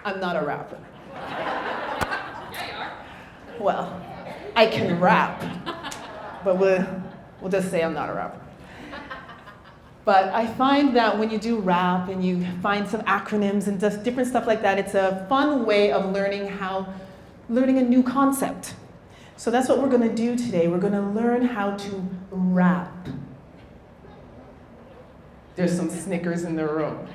I'm not a rapper. Yeah, you are. Well, I can rap, but we'll just say I'm not a rapper. But I find that when you do rap and you find some acronyms and just different stuff like that, it's a fun way of learning a new concept. So that's what we're going to do today. We're going to learn how to rap. There's some snickers in the room.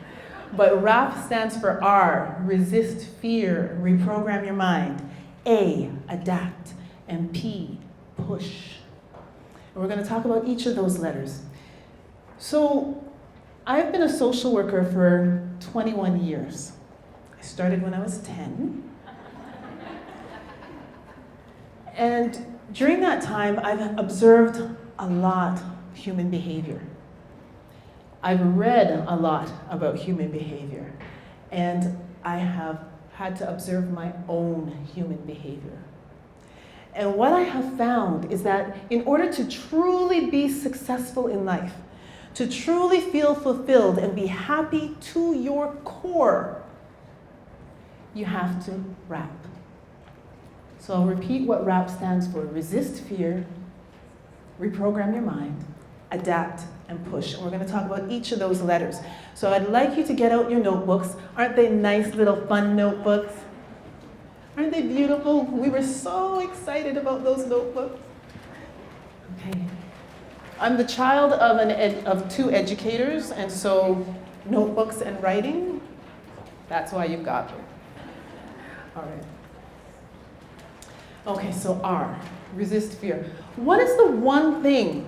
But RAP stands for R, resist fear, reprogram your mind. A, adapt. And P, push. And we're going to talk about each of those letters. So I've been a social worker for 21 years. I started when I was 10. And during that time, I've observed a lot of human behavior. I've read a lot about human behavior, and I have had to observe my own human behavior. And what I have found is that in order to truly be successful in life, to truly feel fulfilled and be happy to your core, you have to rap. So I'll repeat what RAP stands for. Resist fear, reprogram your mind, adapt, and push. And we're going to talk about each of those letters. So I'd like you to get out your notebooks. Aren't they nice little fun notebooks? Aren't they beautiful? We were so excited about those notebooks. Okay. I'm the child of two educators, and so notebooks and writing, that's why you've got them. All right. Okay, so R, resist fear. What is the one thing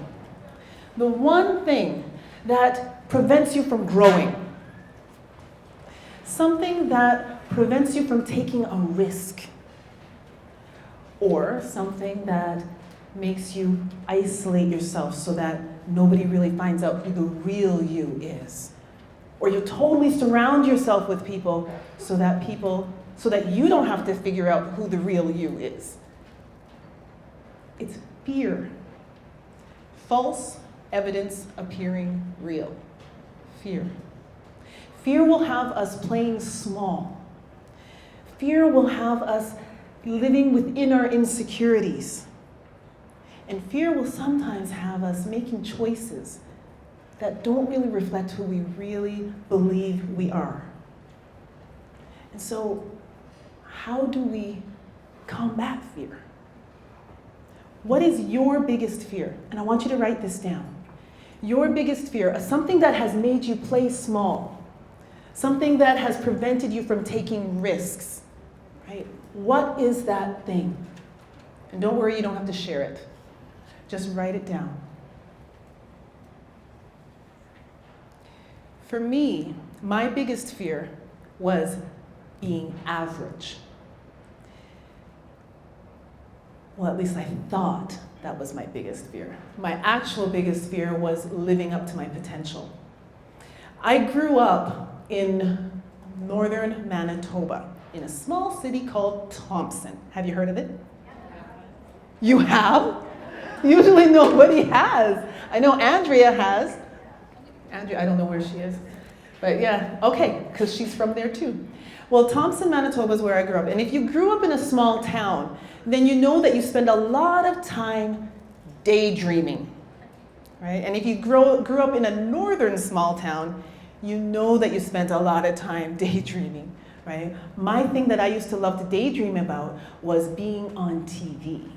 that prevents you from growing? Something that prevents you from taking a risk, or something that makes you isolate yourself so that nobody really finds out who the real you is. Or you totally surround yourself with people so that you don't have to figure out who the real you is. It's fear. False evidence appearing real. Fear. Fear will have us playing small. Fear will have us living within our insecurities. And fear will sometimes have us making choices that don't really reflect who we really believe we are. And so, how do we combat fear? What is your biggest fear? And I want you to write this down. Your biggest fear, something that has made you play small, something that has prevented you from taking risks, right? What is that thing? And don't worry, you don't have to share it. Just write it down. For me, my biggest fear was being average. Well, at least I thought that was my biggest fear. My actual biggest fear was living up to my potential. I grew up in northern Manitoba, in a small city called Thompson. Have you heard of it? You have? Usually nobody has. I know Andrea has. Andrea, I don't know where she is. But yeah, okay, because she's from there too. Well, Thompson, Manitoba is where I grew up. And if you grew up in a small town, then you know that you spend a lot of time daydreaming, right? And if you grew up in a northern small town, you know that you spent a lot of time daydreaming, right? My thing that I used to love to daydream about was being on TV.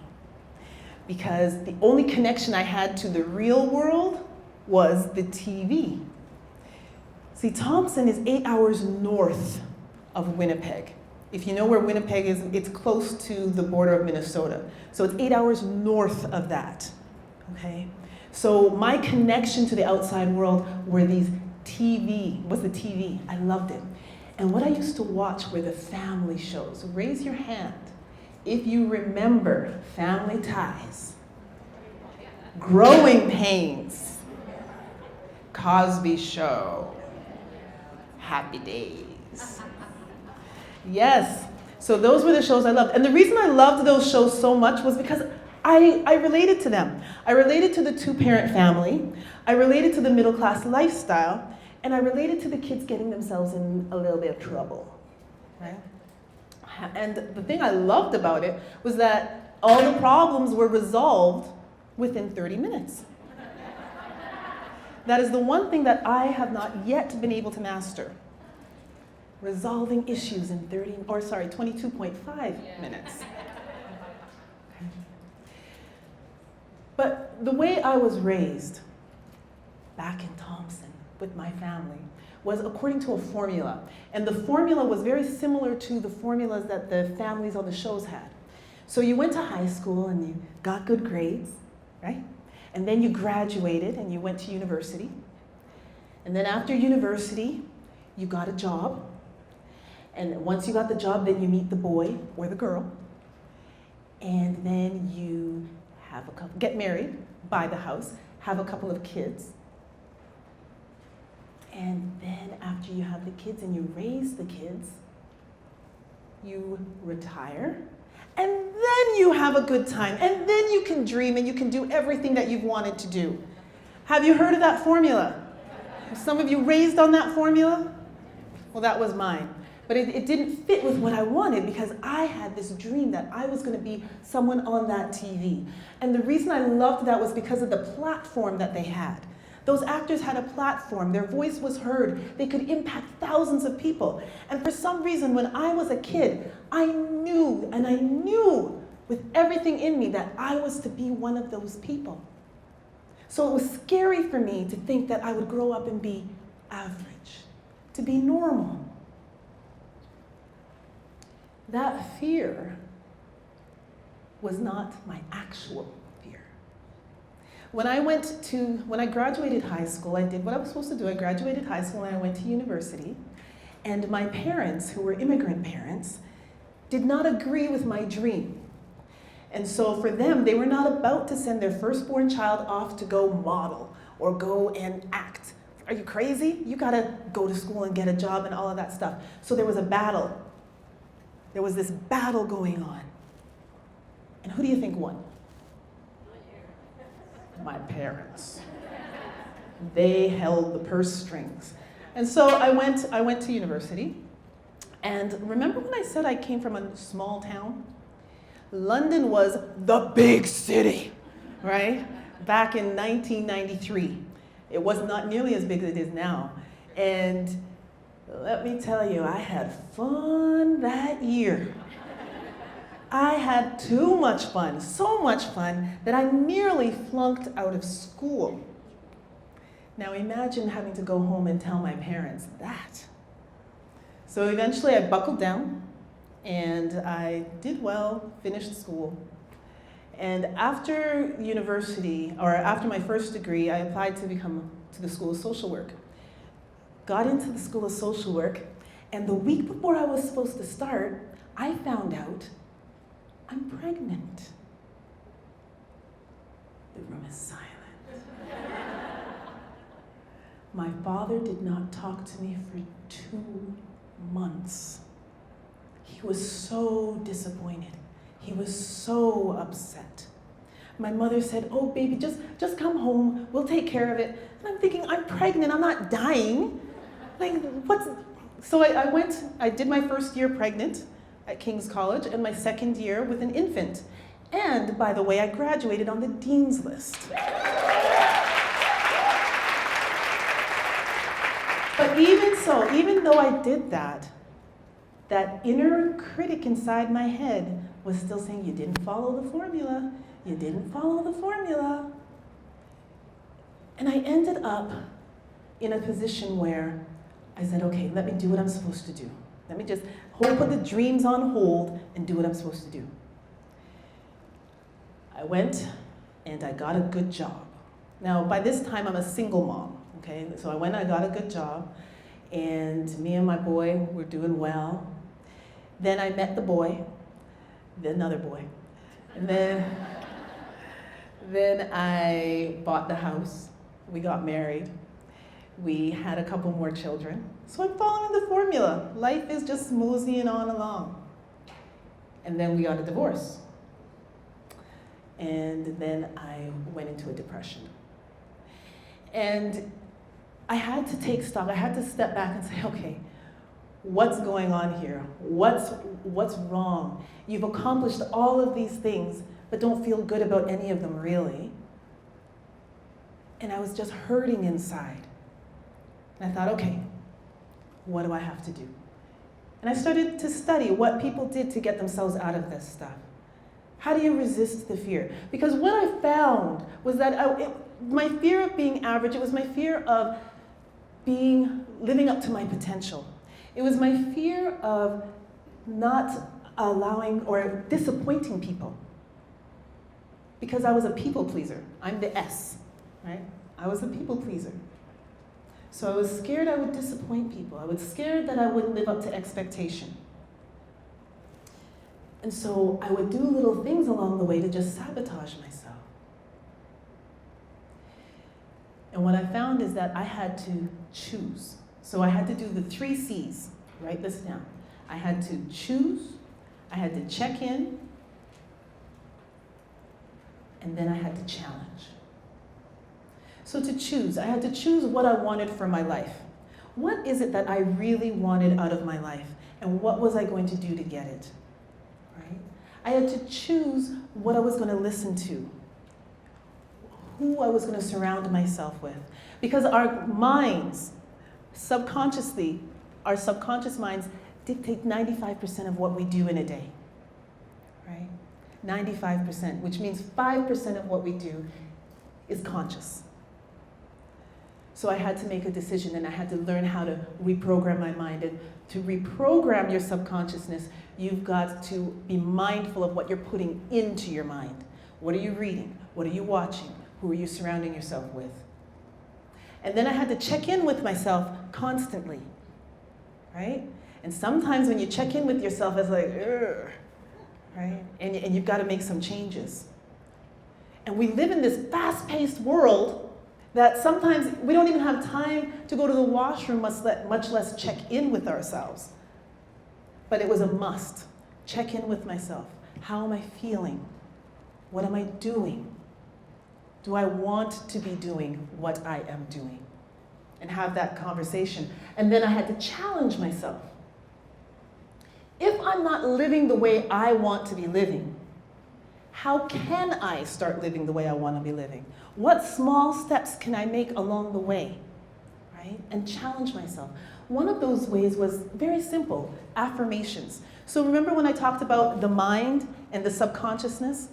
Because the only connection I had to the real world was the TV. See, Thompson is 8 hours north of Winnipeg. If you know where Winnipeg is, it's close to the border of Minnesota. So it's 8 hours north of that, okay? So my connection to the outside world were the TV. I loved it. And what I used to watch were the family shows. Raise your hand if you remember Family Ties, Growing Pains, Cosby Show, Happy Days. Yes, so those were the shows I loved. And the reason I loved those shows so much was because I related to them. I related to the two-parent family, I related to the middle-class lifestyle, and I related to the kids getting themselves in a little bit of trouble, right? And the thing I loved about it was that all the problems were resolved within 30 minutes. That is the one thing that I have not yet been able to master. Resolving issues in 22.5 minutes. But the way I was raised back in Thompson with my family was according to a formula. And the formula was very similar to the formulas that the families on the shows had. So you went to high school and you got good grades, right? And then you graduated and you went to university. And then after university, you got a job. And once you got the job, then you meet the boy or the girl. And then you have a couple, get married, buy the house, have a couple of kids. And then after you have the kids and you raise the kids, you retire. And then you have a good time. And then you can dream and you can do everything that you've wanted to do. Have you heard of that formula? Some of you raised on that formula? Well, that was mine. But it didn't fit with what I wanted because I had this dream that I was going to be someone on that TV. And the reason I loved that was because of the platform that they had. Those actors had a platform. Their voice was heard. They could impact thousands of people. And for some reason, when I was a kid, I knew with everything in me that I was to be one of those people. So it was scary for me to think that I would grow up and be average, to be normal. That fear was not my actual fear. When I graduated high school, I did what I was supposed to do. I graduated high school and I went to university. And my parents, who were immigrant parents, did not agree with my dream. And so for them, they were not about to send their firstborn child off to go model or go and act. Are you crazy? You gotta go to school and get a job and all of that stuff. So there was a battle. There was this battle going on. And who do you think won? My parents. They held the purse strings. And so I went to university. And remember when I said I came from a small town? London was the big city, right? Back in 1993. It was not nearly as big as it is now. And let me tell you, I had fun that year. I had too much fun, so much fun, that I nearly flunked out of school. Now imagine having to go home and tell my parents that. So eventually I buckled down, and I did well, finished school. And after university, or after my first degree, I applied to the School of Social Work. Got into the School of Social Work, and the week before I was supposed to start, I found out I'm pregnant. The room is silent. My father did not talk to me for 2 months. He was so disappointed. He was so upset. My mother said, "Oh, baby, just come home. We'll take care of it." And I'm thinking, I'm pregnant. I'm not dying. Like, what's... So I did my first year pregnant at King's College and my second year with an infant. And, by the way, I graduated on the dean's list. But even though I did that, that inner critic inside my head was still saying, you didn't follow the formula. You didn't follow the formula. And I ended up in a position where I said, okay, let me do what I'm supposed to do. Let me just put the dreams on hold and do what I'm supposed to do. I went and I got a good job. Now, by this time, I'm a single mom, okay? So I got a good job, and me and my boy were doing well. Then I met the boy, then another boy, and then I bought the house. We got married. We had a couple more children. So I'm following the formula. Life is just moseying on along. And then we got a divorce. And then I went into a depression. And I had to take stock. I had to step back and say, okay, what's going on here? What's wrong? You've accomplished all of these things, but don't feel good about any of them really. And I was just hurting inside. And I thought, okay, what do I have to do? And I started to study what people did to get themselves out of this stuff. How do you resist the fear? Because what I found was that my fear of being average, it was my fear of living up to my potential. It was my fear of not allowing or disappointing people. Because I was a people pleaser. I'm the S, right? I was a people pleaser. So I was scared I would disappoint people. I was scared that I wouldn't live up to expectation. And so I would do little things along the way to just sabotage myself. And what I found is that I had to choose. So I had to do the 3 C's. Write this down. I had to choose, I had to check in, and then I had to challenge. So to choose, I had to choose what I wanted for my life. What is it that I really wanted out of my life? And what was I going to do to get it? Right? I had to choose what I was going to listen to, who I was going to surround myself with. Because our minds, subconsciously, our subconscious minds dictate 95% of what we do in a day, right? 95%, which means 5% of what we do is conscious. So I had to make a decision, and I had to learn how to reprogram my mind. And to reprogram your subconsciousness, you've got to be mindful of what you're putting into your mind. What are you reading? What are you watching? Who are you surrounding yourself with? And then I had to check in with myself constantly, right? And sometimes when you check in with yourself, it's like, ugh, right? And you've got to make some changes. And we live in this fast-paced world that sometimes we don't even have time to go to the washroom, much less check in with ourselves. But it was a must. Check in with myself. How am I feeling? What am I doing? Do I want to be doing what I am doing? And have that conversation. And then I had to challenge myself. If I'm not living the way I want to be living, how can I start living the way I want to be living? What small steps can I make along the way, right? And challenge myself. One of those ways was very simple, affirmations. So remember when I talked about the mind and the subconsciousness?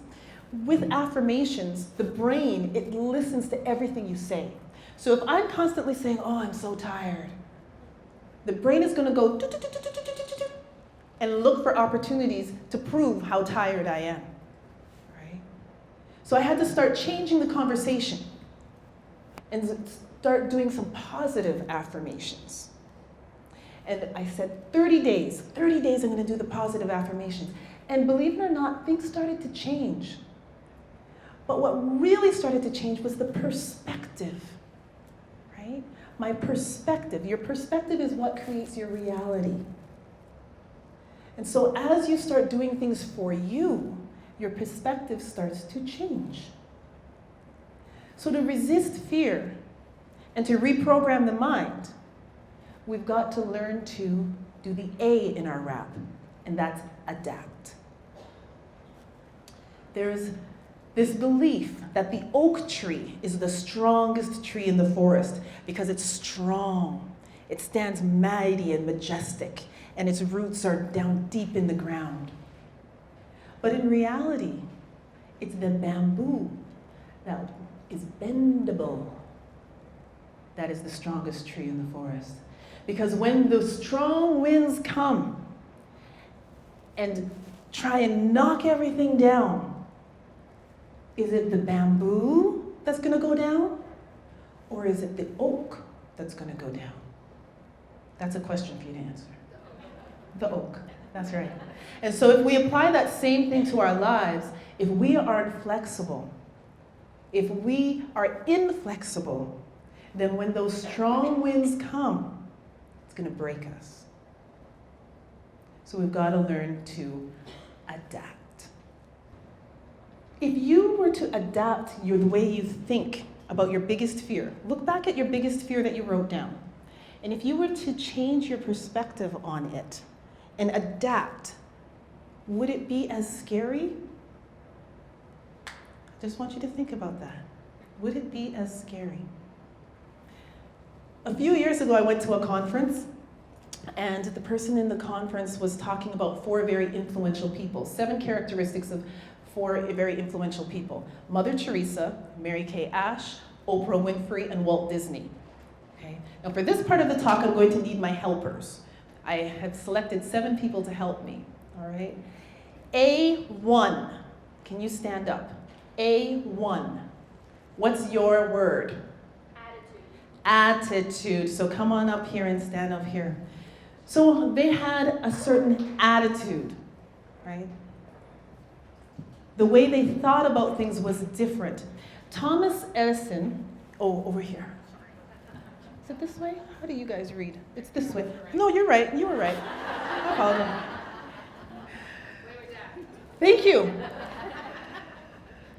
With affirmations, the brain, it listens to everything you say. So if I'm constantly saying, oh, I'm so tired, the brain is going to go and look for opportunities to prove how tired I am. So I had to start changing the conversation and start doing some positive affirmations. And I said 30 days I'm going to do the positive affirmations. And believe it or not, things started to change. But what really started to change was the perspective, right? My perspective. Your perspective is what creates your reality. And so as you start doing things for you, your perspective starts to change. So to resist fear and to reprogram the mind, we've got to learn to do the A in our R.A.P, and that's adapt. There's this belief that the oak tree is the strongest tree in the forest because it's strong. It stands mighty and majestic, and its roots are down deep in the ground. But in reality, it's the bamboo that is bendable that is the strongest tree in the forest. Because when the strong winds come and try and knock everything down, is it the bamboo that's going to go down? Or is it the oak that's going to go down? That's a question for you to answer. The oak. That's right. And so if we apply that same thing to our lives, if we aren't flexible, if we are inflexible, then when those strong winds come, it's going to break us. So we've got to learn to adapt. If you were to adapt the way you think about your biggest fear, look back at your biggest fear that you wrote down. And if you were to change your perspective on it and adapt, would it be as scary? I just want you to think about that. Would it be as scary? A few years ago, I went to a conference, and the person in the conference was talking about 4 very influential people, 7 characteristics of 4 very influential people. Mother Teresa, Mary Kay Ash, Oprah Winfrey, and Walt Disney. Okay? Now for this part of the talk, I'm going to need my helpers. I have selected 7 people to help me, all right? A1, can you stand up? A1, what's your word? Attitude. So come on up here and stand up here. So they had a certain attitude, right? The way they thought about things was different. Thomas Edison, over here. Is it this way? How do you guys read? It's this way. No, you're right. You were right. No problem. Thank you.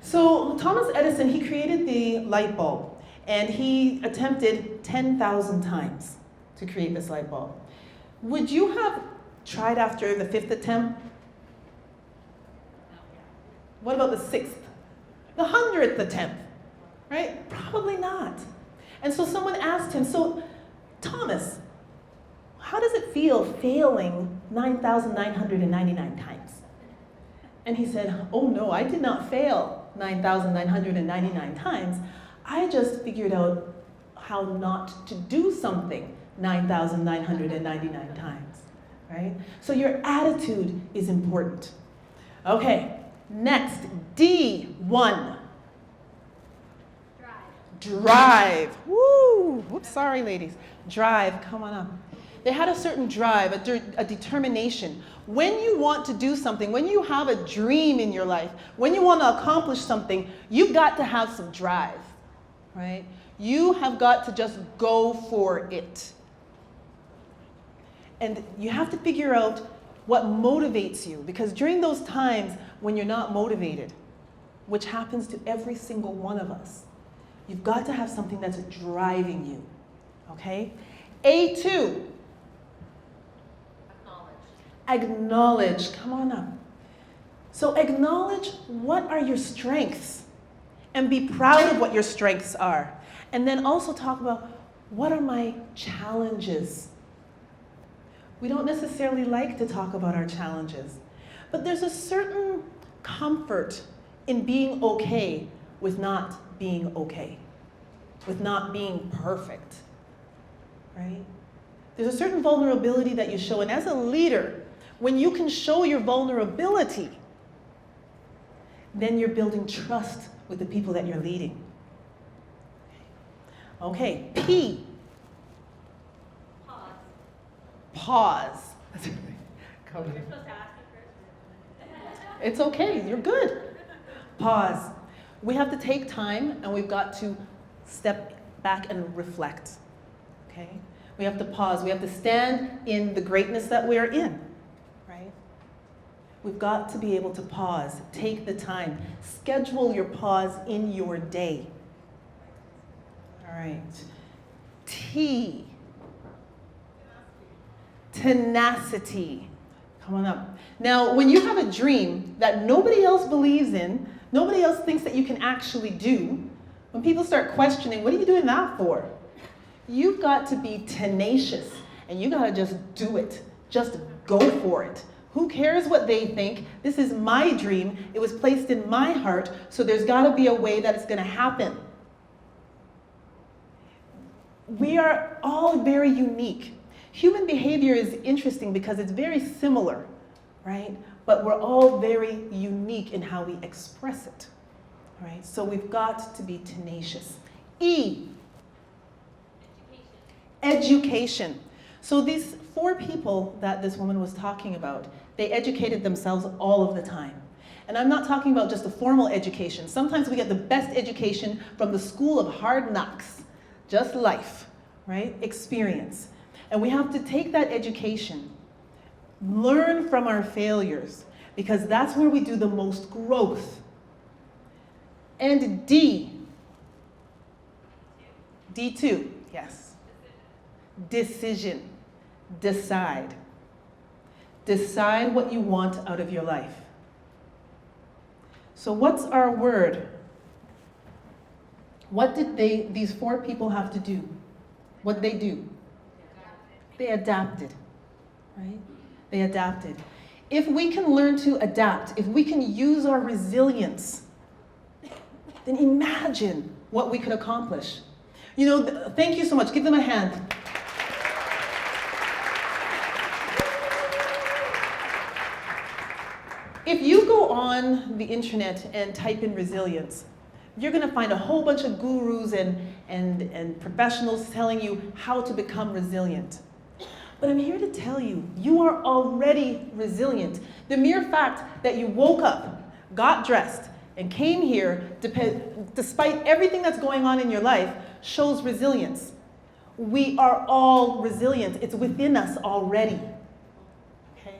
So Thomas Edison, he created the light bulb. And he attempted 10,000 times to create this light bulb. Would you have tried after the 5th attempt? What about the 6th? The 100th attempt, right? Probably not. And so someone asked him, so Thomas, how does it feel failing 9,999 times? And he said, oh no, I did not fail 9,999 times. I just figured out how not to do something 9,999 times, right? So your attitude is important. Okay, next, D1. Drive. Woo! Whoops, sorry ladies. Drive, come on up. They had a certain drive, a determination. When you want to do something, when you have a dream in your life, when you want to accomplish something, you've got to have some drive. Right? You have got to just go for it. And you have to figure out what motivates you, because during those times when you're not motivated, which happens to every single one of us, you've got to have something that's driving you. Okay? A2. Acknowledge. Come on up. So acknowledge what are your strengths. And be proud of what your strengths are. And then also talk about, what are my challenges? We don't necessarily like to talk about our challenges, but there's a certain comfort in being okay with not being okay, with not being perfect, right? There's a certain vulnerability that you show, and as a leader, when you can show your vulnerability, then you're building trust with the people that you're leading. Okay, P. Pause. You're supposed to ask it first. It's okay, you're good. Pause. We have to take time, and we've got to step back and reflect. Okay? We have to pause. We have to stand in the greatness that we're in. Right? We've got to be able to pause. Take the time. Schedule your pause in your day. All right. T. Tenacity. Come on up. Now, when you have a dream that nobody else believes in, nobody else thinks that you can actually do, when people start questioning, what are you doing that for? You've got to be tenacious, and you got to just do it. Just go for it. Who cares what they think? This is my dream. It was placed in my heart, so there's got to be a way that it's going to happen. We are all very unique. Human behavior is interesting because it's very similar, right? But we're all very unique in how we express it, right? So we've got to be tenacious. E. Education. So these 4 people that this woman was talking about, they educated themselves all of the time. And I'm not talking about just a formal education. Sometimes we get the best education from the school of hard knocks, just life, right? Experience. And we have to take that education, learn from our failures, because that's where we do the most growth. And D. D2, yes. decision. Decide. Decide what you want out of your life. So what's our word? What did these 4 people have to do? What did they do? They adapted, right? They adapted. If we can learn to adapt, if we can use our resilience, then imagine what we could accomplish. You know, thank you so much. Give them a hand. If you go on the internet and type in resilience, you're going to find a whole bunch of gurus and professionals telling you how to become resilient. But I'm here to tell you, you are already resilient. The mere fact that you woke up, got dressed, and came here, despite everything that's going on in your life, shows resilience. We are all resilient. It's within us already. Okay?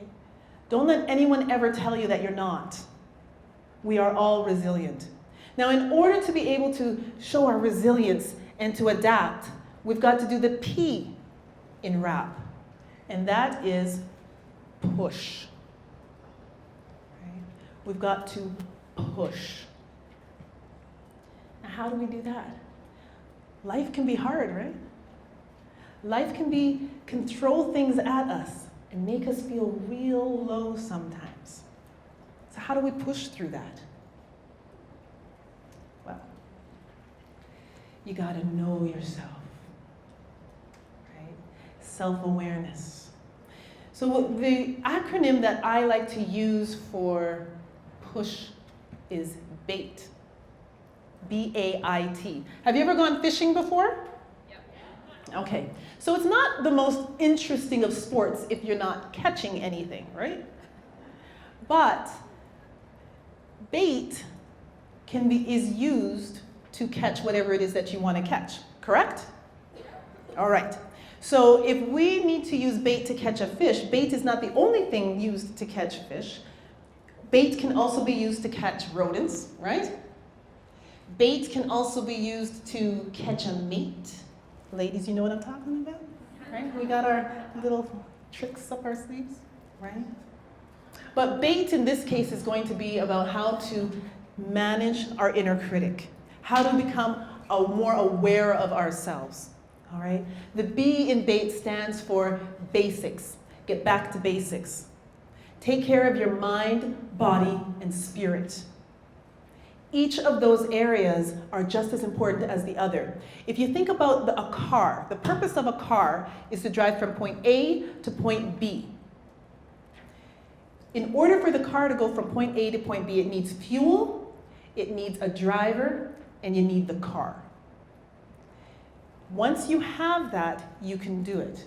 Don't let anyone ever tell you that you're not. We are all resilient. Now, in order to be able to show our resilience and to adapt, we've got to do the P in R.A.P. And that is push. Right? We've got to push. Now, how do we do that? Life can be hard, right? Life can throw things at us and make us feel real low sometimes. So how do we push through that? Well, you gotta know yourself, right? Self-awareness. So the acronym that I like to use for push is BAIT. B-A-I-T. Have you ever gone fishing before? Yep. Okay. So it's not the most interesting of sports if you're not catching anything, right? But bait is used to catch whatever it is that you want to catch, correct? All right. So if we need to use bait to catch a fish, bait is not the only thing used to catch fish. Bait can also be used to catch rodents, right? Bait can also be used to catch a mate. Ladies, you know what I'm talking about? Right? We got our little tricks up our sleeves, right? But bait in this case is going to be about how to manage our inner critic, how to become more aware of ourselves, all right? The B in bait stands for basics. Get back to basics. Take care of your mind, body, and spirit. Each of those areas are just as important as the other. If you think about a car, the purpose of a car is to drive from point A to point B. In order for the car to go from point A to point B, it needs fuel, it needs a driver, and you need the car. Once you have that, you can do it.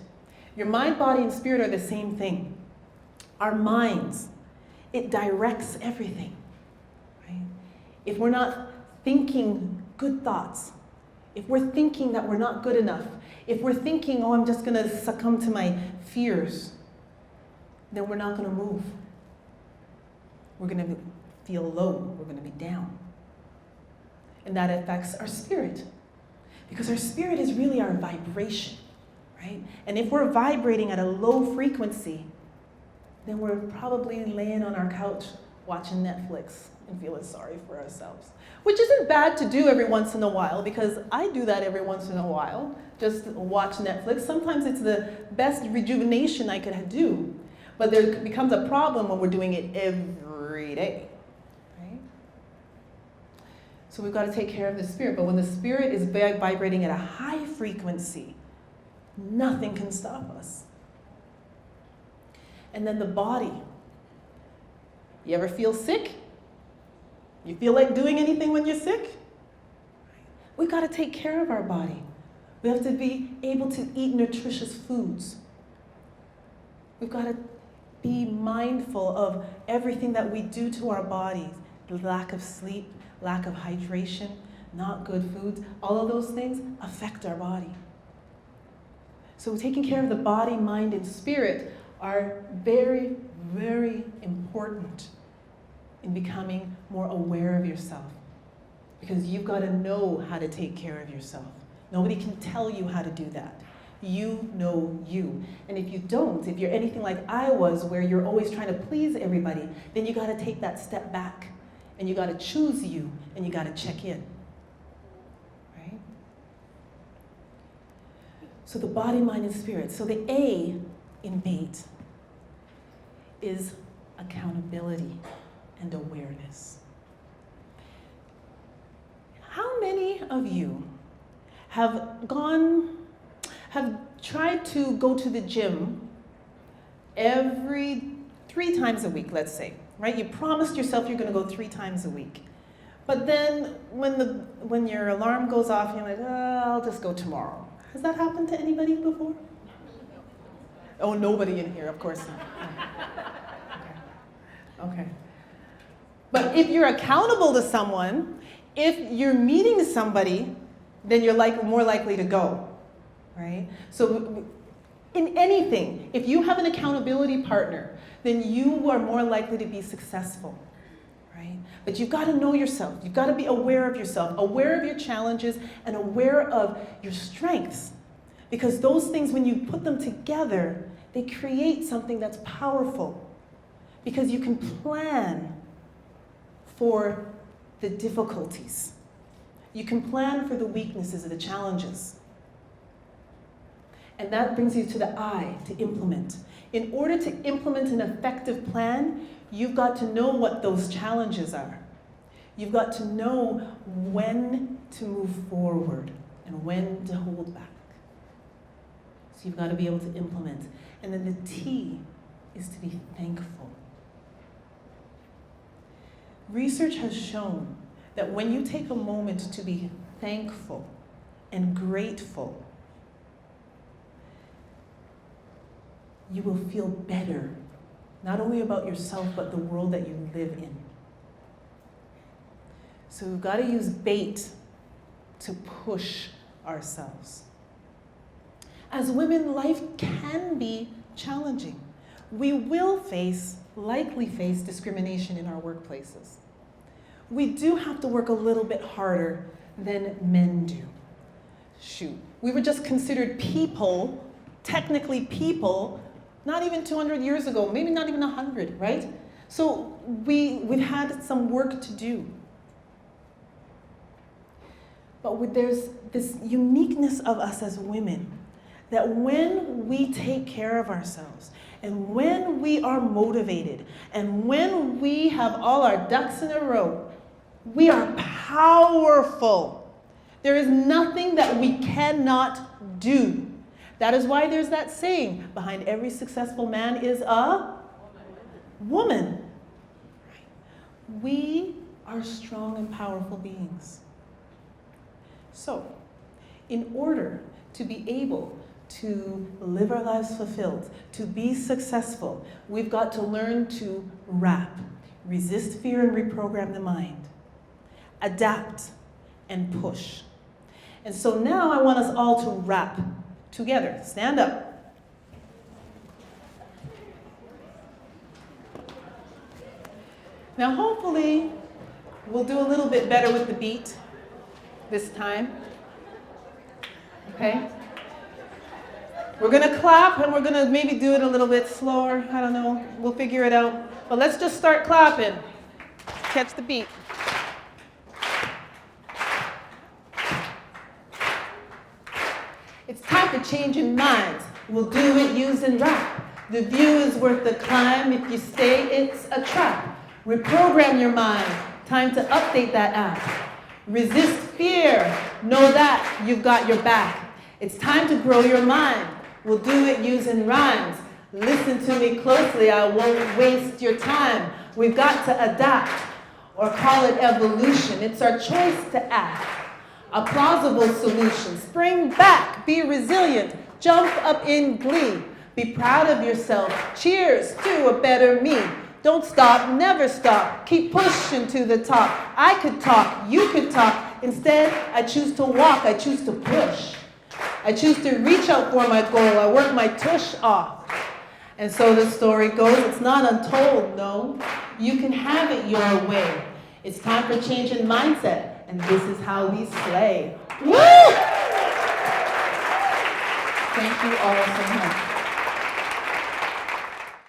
Your mind, body, and spirit are the same thing. Our minds, it directs everything. If we're not thinking good thoughts, if we're thinking that we're not good enough, if we're thinking, oh, I'm just going to succumb to my fears, then we're not going to move. We're going to feel low. We're going to be down. And that affects our spirit. Because our spirit is really our vibration, right? And if we're vibrating at a low frequency, then we're probably laying on our couch watching Netflix and feeling sorry for ourselves. Which isn't bad to do every once in a while, because I do that every once in a while, just watch Netflix. Sometimes it's the best rejuvenation I could do, but there becomes a problem when we're doing it every day, right? So we've got to take care of the spirit, but when the spirit is vibrating at a high frequency, nothing can stop us. And then the body. You ever feel sick? You feel like doing anything when you're sick? We've got to take care of our body. We have to be able to eat nutritious foods. We've got to be mindful of everything that we do to our bodies. The lack of sleep, lack of hydration, not good foods, all of those things affect our body. So taking care of the body, mind, and spirit are very, very important in becoming more aware of yourself. Because you've got to know how to take care of yourself. Nobody can tell you how to do that. You know you. And if you don't, if you're anything like I was, where you're always trying to please everybody, then you got to take that step back. And you got to choose you, and you got to check in. Right? So the body, mind, and spirit. So the A in BATE is accountability and awareness. How many of you have tried to go to the gym every 3 times a week, let's say, right? You promised yourself you're going to go 3 times a week. But then when your alarm goes off, you're like, oh, I'll just go tomorrow. Has that happened to anybody before? Oh, nobody in here, of course not. Okay. But if you're accountable to someone, if you're meeting somebody, then you're more likely to go, right? So in anything, if you have an accountability partner, then you are more likely to be successful, right? But you've got to know yourself. You've got to be aware of yourself, aware of your challenges, and aware of your strengths. Because those things, when you put them together, they create something that's powerful. Because you can plan for the difficulties. You can plan for the weaknesses and the challenges. And that brings you to the I, to implement. In order to implement an effective plan, you've got to know what those challenges are. You've got to know when to move forward and when to hold back. So you've got to be able to implement. And then the T is to be thankful. Research has shown that when you take a moment to be thankful and grateful, you will feel better, not only about yourself, but the world that you live in. So we've got to use BATE to push ourselves. As women, life can be challenging. We will likely face discrimination in our workplaces. We do have to work a little bit harder than men do. Shoot, we were just considered people, technically people, not even 200 years ago, maybe not even 100, right? So we've had some work to do. But there's this uniqueness of us as women, that when we take care of ourselves, and when we are motivated, and when we have all our ducks in a row, we are powerful. There is nothing that we cannot do. That is why there's that saying, behind every successful man is a woman. We are strong and powerful beings. So, in order to be able to live our lives fulfilled, to be successful, we've got to learn to R.A.P, resist fear and reprogram the mind, adapt and push. And so now I want us all to R.A.P together. Stand up. Now hopefully we'll do a little bit better with the beat this time. Okay? We're going to clap and we're going to maybe do it a little bit slower. I don't know. We'll figure it out. But let's just start clapping. Catch the beat. It's time for changing minds. We'll do it using R.A.P. The view is worth the climb. If you stay, it's a trap. Reprogram your mind. Time to update that app. Resist fear. Know that you've got your back. It's time to grow your mind. We'll do it using rhymes. Listen to me closely. I won't waste your time. We've got to adapt, or call it evolution. It's our choice to act. A plausible solution. Spring back. Be resilient. Jump up in glee. Be proud of yourself. Cheers to a better me. Don't stop. Never stop. Keep pushing to the top. I could talk. You could talk. Instead, I choose to walk. I choose to push. I choose to reach out for my goal. I work my tush off. And so the story goes, it's not untold, no. You can have it your way. It's time for changing mindset. And this is how we slay. Woo! Thank you all so much.